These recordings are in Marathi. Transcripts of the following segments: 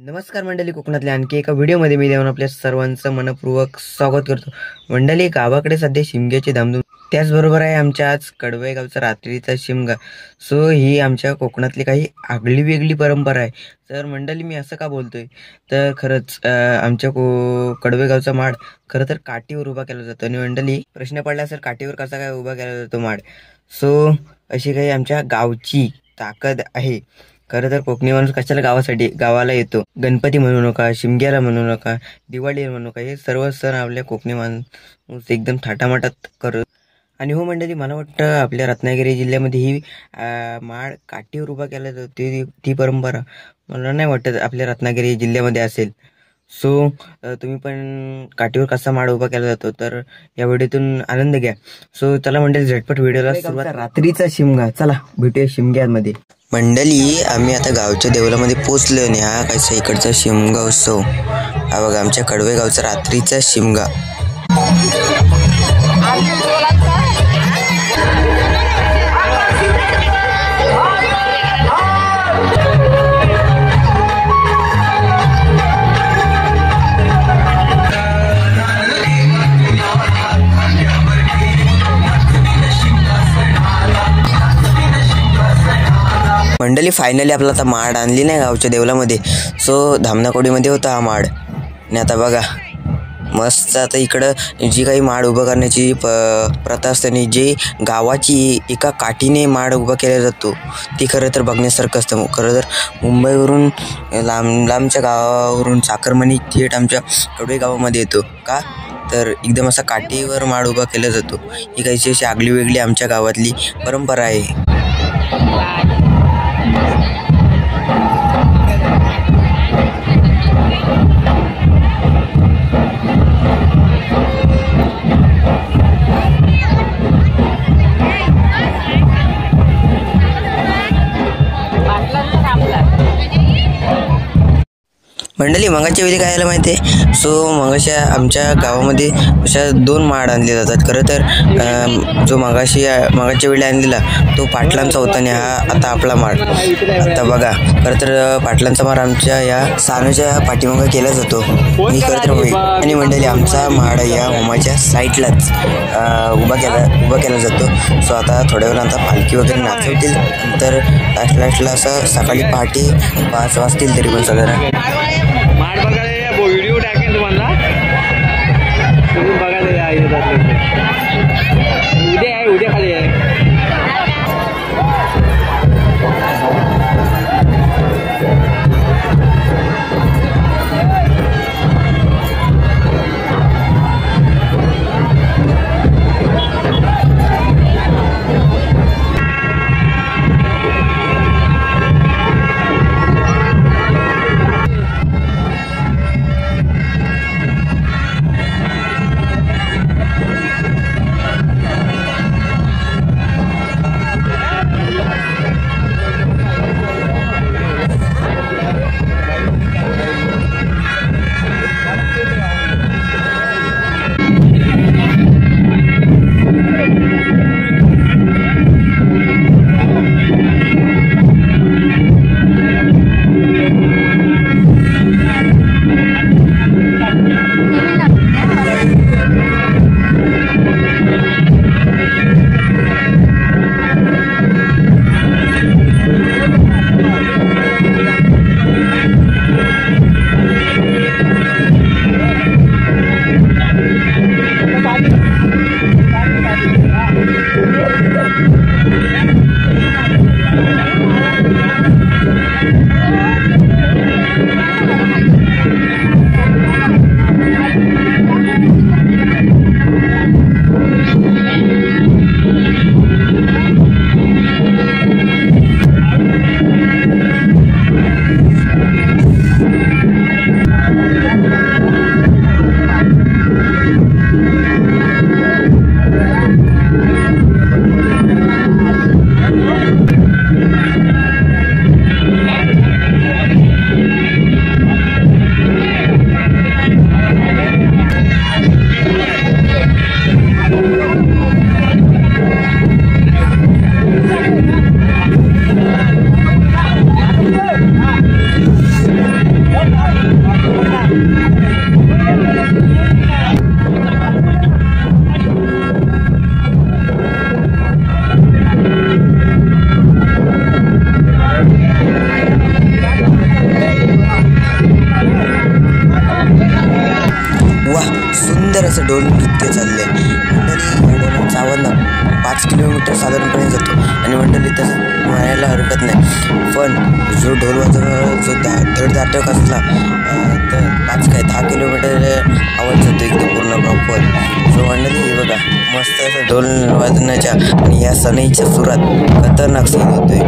नमस्कार मंडळी, कोकणातल्या आणखी एका व्हिडिओमध्ये मी देऊन आपल्या सर्वांचं मनपूर्वक स्वागत करतो. मंडळी, गावाकडे सध्या शिमग्याची धामधूम, त्याचबरोबर आहे आमच्या आज कडवे गावचा रात्रीचा शिमगा. सो ही आमच्या कोकणातली काही आगळी वेगळी परंपरा आहे. तर मंडळी, मी असं का बोलतोय तर खरंच आमच्या कडवे गावचा माड खरं तर काठीवर उभा केला जातो. आणि मंडळी, प्रश्न पडला असेल काठीवर कसा काय उभा केला जातो माड. सो अशी काही आमच्या गावची ताकद आहे. खरं तर कोकणी माणूस कशाला गावाला येतो. गणपती म्हणू नका, शिमग्याला म्हणू नका, दिवाळीला म्हणू नका, हे सर्व सण आपल्या कोकणी माणूस एकदम थाटामाटात करत. आणि हो मंडळी, मला वाटतं आपल्या रत्नागिरी जिल्ह्यामध्ये ही माड काठीवर उभा केला जातो ती परंपरा मला नाही वाटत आपल्या रत्नागिरी जिल्ह्यामध्ये असेल. सो तुम्ही पण काठीवर कसा माड उभा केला जातो तर या व्हिडिओतून आनंद घ्या. सो चला मंडळी, झटपट व्हिडिओला सुरुवात. रात्रीचा शिमगा, चला भेटूया शिमग्यामध्ये. मंडळी, आम्ही आता गावच्या देवळामध्ये पोचलो आणि हा कसा इकडचा शिमगा उत्सव. हा बघा आमच्या कडवे गावचा रात्रीचा शिमगा. मंडळी, फायनली आपला आता माड आणली नाही गावच्या देवळामध्ये. सो धामनाकोडीमध्ये होता हा माड. आणि आता बघा मस्त आता इकडं जी काही माड उभं करण्याची प्रथा असते आणि जे गावाची एका काठीने माड उभा केला जातो ती खरं तर बघण्यासारखं असतं. खरं तर मुंबईवरून लांबच्या गावावरून चाकरमानी थेट आमच्या कडवे गावामध्ये येतो का तर एकदम असा काठीवर माड उभा केला जातो. ही काहीशी अशी आगळी वेगळी आमच्या गावातली परंपरा आहे. मंडळी, मंगाच्या वेळी काय झालं माहिती आहे. सो मंगाच्या आमच्या गावामध्ये अशा 2 माड आणले जातात. खरं तर जो मंगाच्या वेळी आणलेला तो पाटलांचा होता आणि हा आता आपला माड. आता बघा खरं तर पाटलांचा माड आमच्या या सानूच्या पाठीमागं केला जातो. मी खरं तर आणि मंडळी, आमचा माड या होमाच्या साईडलाच उभा केला जातो. सो आता थोड्या वेळा आता पालखी वगैरे नाचवतील. नंतर लास्टला असं सकाळी पहाटे 5 वाजतील तरी पण सगळं माड बघायला व्हिडिओ टाकेन तुम्हाला, तुम्ही बघायला या. उद्या खाली आहे. असं ढोल नृत्य चाललंय. मंडळी या ढोलांचा आवाज ना 5 किलोमीटर साधारणपणे जातो आणि मंडळी तसं म्हणायला हरकत नाही. पण जो ढोल वाजवणारा जो धडधाकट असला तर 10 किलोमीटर आवाज जातो एकदम पूर्ण प्रॉपर. सो मंडळी हे बघा मस्त असं ढोल वाजवण्याच्या आणि या सनईच्या सुरात खतरनाक सीन होतोय.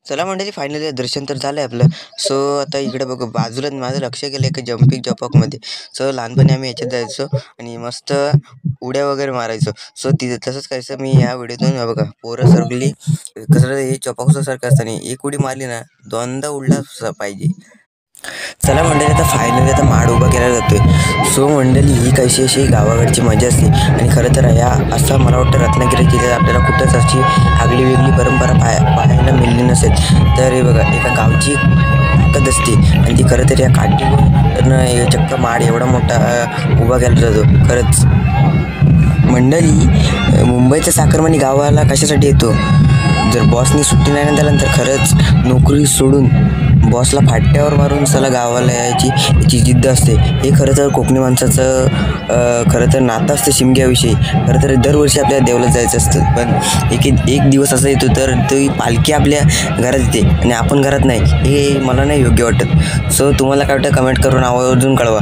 चला मंडळी फायनली दर्शन तर झालं आहे आपलं. सो आता इकडे बघू बाजूला माझं लक्ष गेलं की जम्पिंग जॉपॉकमध्ये. सो लहानपणी आम्ही याच्यात जायचो आणि मस्त उड्या वगैरे मारायचो. सो तिथे तसंच कायचं मी या व्हिडिओतून बघा पोरं सरकली कसं हे जॉपॉकचं सारखं असताना एक उडी मारली ना दोनदा उडला पाहिजे. चला मंडळी आता फायनली आता माड उभा केला जातोय. सो मंडळी ही कशी अशी गावाकडची मजा असते आणि खरं तर या असं मला वाटतं रत्नागिरी जिल्ह्यात आपल्याला कुठंच अशी आगली वेगळी परंपरा पाहायला मिळली नसेल. तर हे बघा एका गावची ताकद असते आणि ती खरं तर या काठीवर चक्क माड एवढा मोठा उभा केला जातो. खरंच मंडळी मुंबईच्या साखरमानी गावाला कशासाठी येतो? जर बॉसनी सुट्टी नाही दिल्यानंतर खरंच नोकरी सोडून बॉसला फाट्यावर मारून चला गावाला याची जिद्द असते. हे खरं तर कोकणी माणसाचं खरं तर नातं असतं शिमग्याविषयी. खरं तर दरवर्षी आपल्याला देवळात जायचं असतं पण एक दिवस असा येतो तर ती पालखी आपल्या घरात येते आणि आपण घरात नाही. हे मला नाही योग्य वाटत. सो तुम्हाला काय वाटतं कमेंट करून आवर्जून कळवा.